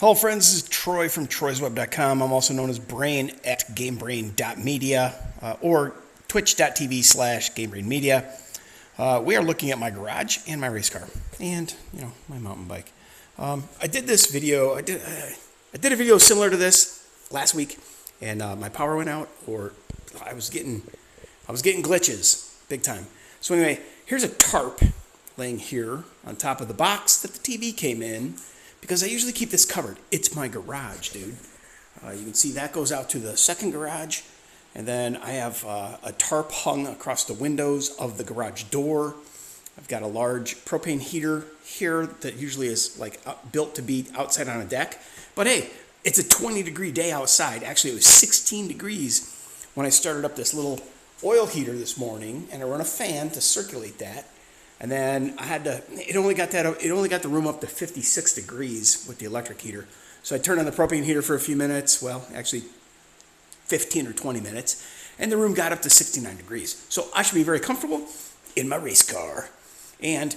Hello friends, this is Troy from troysweb.com. I'm also known as Brain at GameBrain.media or twitch.tv/GameBrain.media. We are looking at my garage and my race car and, my mountain bike. I did this video, I did a video similar to this last week, and my power went out, or I was getting glitches big time. So anyway, here's a tarp laying here on top of the box that the TV came in, because I usually keep this covered. It's my garage, dude. You can see that goes out to the second garage. And then I have a tarp hung across the windows of the garage door. I've got a large propane heater here that usually is built to be outside on a deck. But hey, it's a 20-degree day outside. Actually, it was 16 degrees when I started up this little oil heater this morning, and I run a fan to circulate that. And then I had to, it only got the room up to 56 degrees with the electric heater. So I turned on the propane heater for a few minutes, well, actually 15 or 20 minutes, and the room got up to 69 degrees. So I should be very comfortable in my race car. And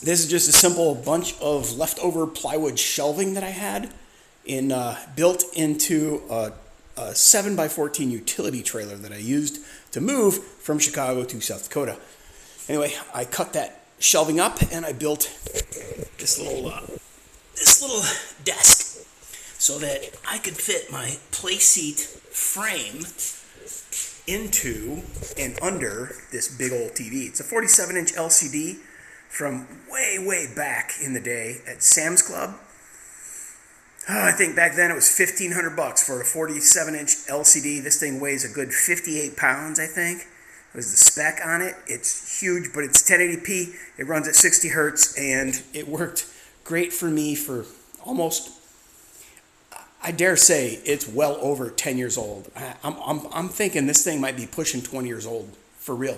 this is just a simple bunch of leftover plywood shelving that I had built into a 7x14 utility trailer that I used to move from Chicago to South Dakota. Anyway, I cut that shelving up and I built this little desk so that I could fit my Playseat frame into and under this big old TV. It's a 47-inch LCD from way back in the day at Sam's Club. I think back then it was $1,500 for a 47-inch LCD. This thing weighs a good 58 pounds, I think. Was the spec on it. It's huge, but it's 1080p. It runs at 60 hertz, and it worked great for me for almost, I dare say, it's well over 10 years old. I'm thinking this thing might be pushing 20 years old for real.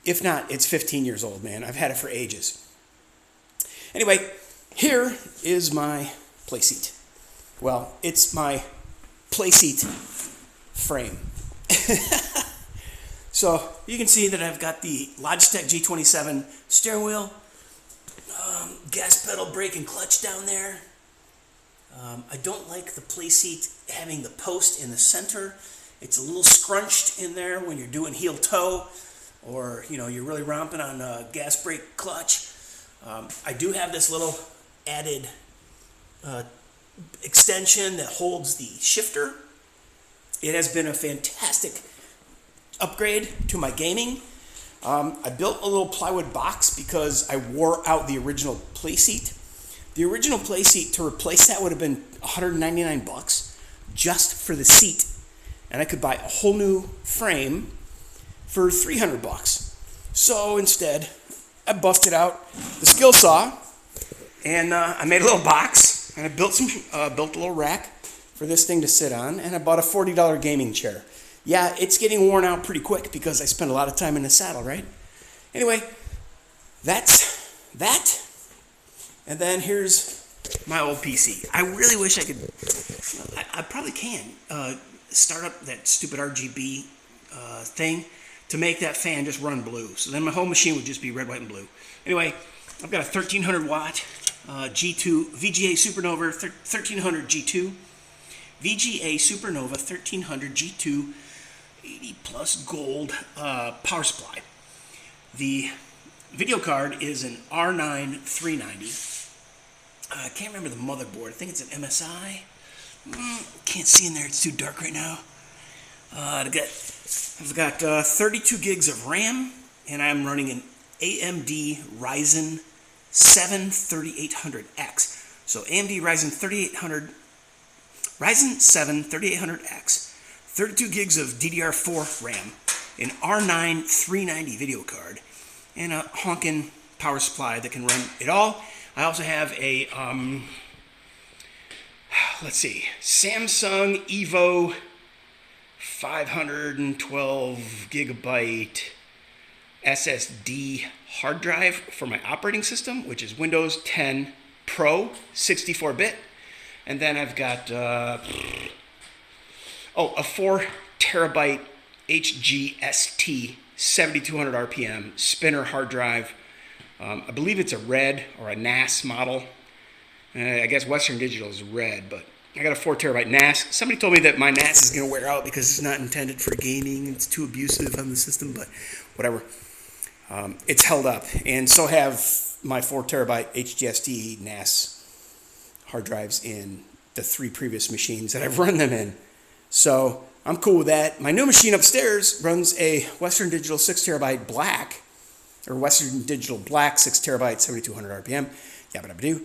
If not, it's 15 years old, man. I've had it for ages. Anyway, here is my Playseat. Well, it's my Playseat frame. So you can see that I've got the Logitech G27 steering wheel, gas pedal, brake, and clutch down there. I don't like the Playseat having the post in the center. It's a little scrunched in there when you're doing heel toe, or you're really romping on gas, brake, clutch. I do have this little added extension that holds the shifter. It has been a fantastic upgrade to my gaming. I built a little plywood box because I wore out the original Playseat. The original Playseat, to replace that, would have been $199 just for the seat, and I could buy a whole new frame for $300. So instead, I busted out the skill saw, and I made a little box, and I built a little rack for this thing to sit on, and I bought a $40 gaming chair. Yeah, it's getting worn out pretty quick because I spend a lot of time in the saddle, right? Anyway, that's that. And then here's my old PC. I really wish I could, I probably can, start up that stupid RGB thing to make that fan just run blue. So then my whole machine would just be red, white, and blue. Anyway, I've got a 1300 watt G2 VGA Supernova 1300 G2. VGA Supernova 1300 G2 80 plus gold power supply. The video card is an R9-390. I can't remember the motherboard. I think it's an MSI. Can't see in there. It's too dark right now. I've got 32 gigs of RAM, and I'm running an AMD Ryzen 7 3800X. So AMD Ryzen 7 3800X, 32 gigs of DDR4 RAM, an R9-390 video card, and a honkin' power supply that can run it all. I also have a, Samsung EVO 512 gigabyte SSD hard drive for my operating system, which is Windows 10 Pro 64-bit. And then I've got a 4 terabyte HGST 7200 RPM spinner hard drive. I believe it's a red or a NAS model. I guess Western Digital is red, but I got a 4 terabyte NAS. Somebody told me that my NAS is going to wear out because it's not intended for gaming. It's too abusive on the system, but whatever. It's held up, and so have my 4 terabyte HGST NAS hard drives in the 3 previous machines that I've run them in. So I'm cool with that. My new machine upstairs runs a Western Digital 6 terabyte black, or Western Digital black 6 terabyte 7200 RPM. Yabba dabba doo.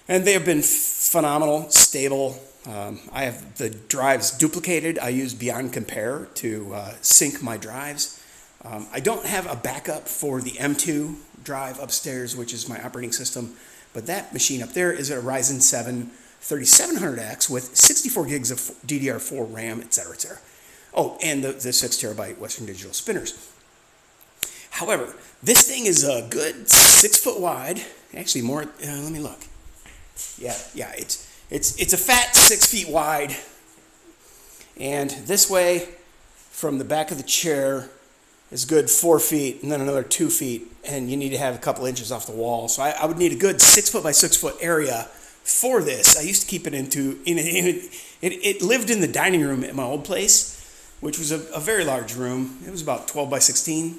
And they have been phenomenal, stable. I have the drives duplicated. I use Beyond Compare to sync my drives. I don't have a backup for the M2 drive upstairs, which is my operating system, but that machine up there is a Ryzen 7 3700X with 64 gigs of DDR4 RAM, etc., etc. Oh, and the 6 terabyte Western Digital spinners. However, this thing is a good 6 foot wide. Actually, more. Let me look. Yeah, it's a fat 6 feet wide, and this way, from the back of the chair, is good 4 feet, and then another 2 feet, and you need to have a couple inches off the wall. So I would need a good 6 foot by 6 foot area for this. I used to keep it it lived in the dining room at my old place, which was a very large room. It was about 12 by 16.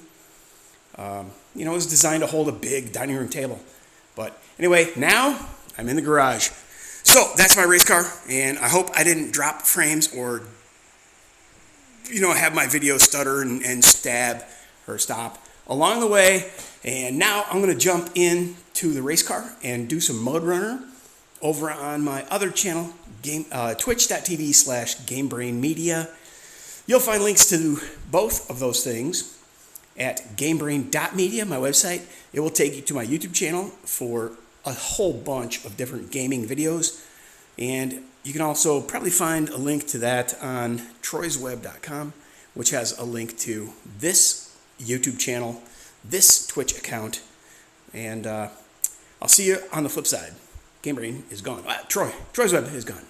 It was designed to hold a big dining room table. But anyway, now I'm in the garage. So that's my race car, and I hope I didn't drop frames or have my video stutter and stab or stop along the way. And now I'm going to jump into the race car and do some Mudrunner over on my other channel, twitch.tv/GameBrain.media. You'll find links to both of those things at GameBrain.media, my website. It will take you to my YouTube channel for a whole bunch of different gaming videos. And you can also probably find a link to that on troysweb.com, which has a link to this YouTube channel, this Twitch account, and I'll see you on the flip side. GameBrain is gone. Troy's Web is gone.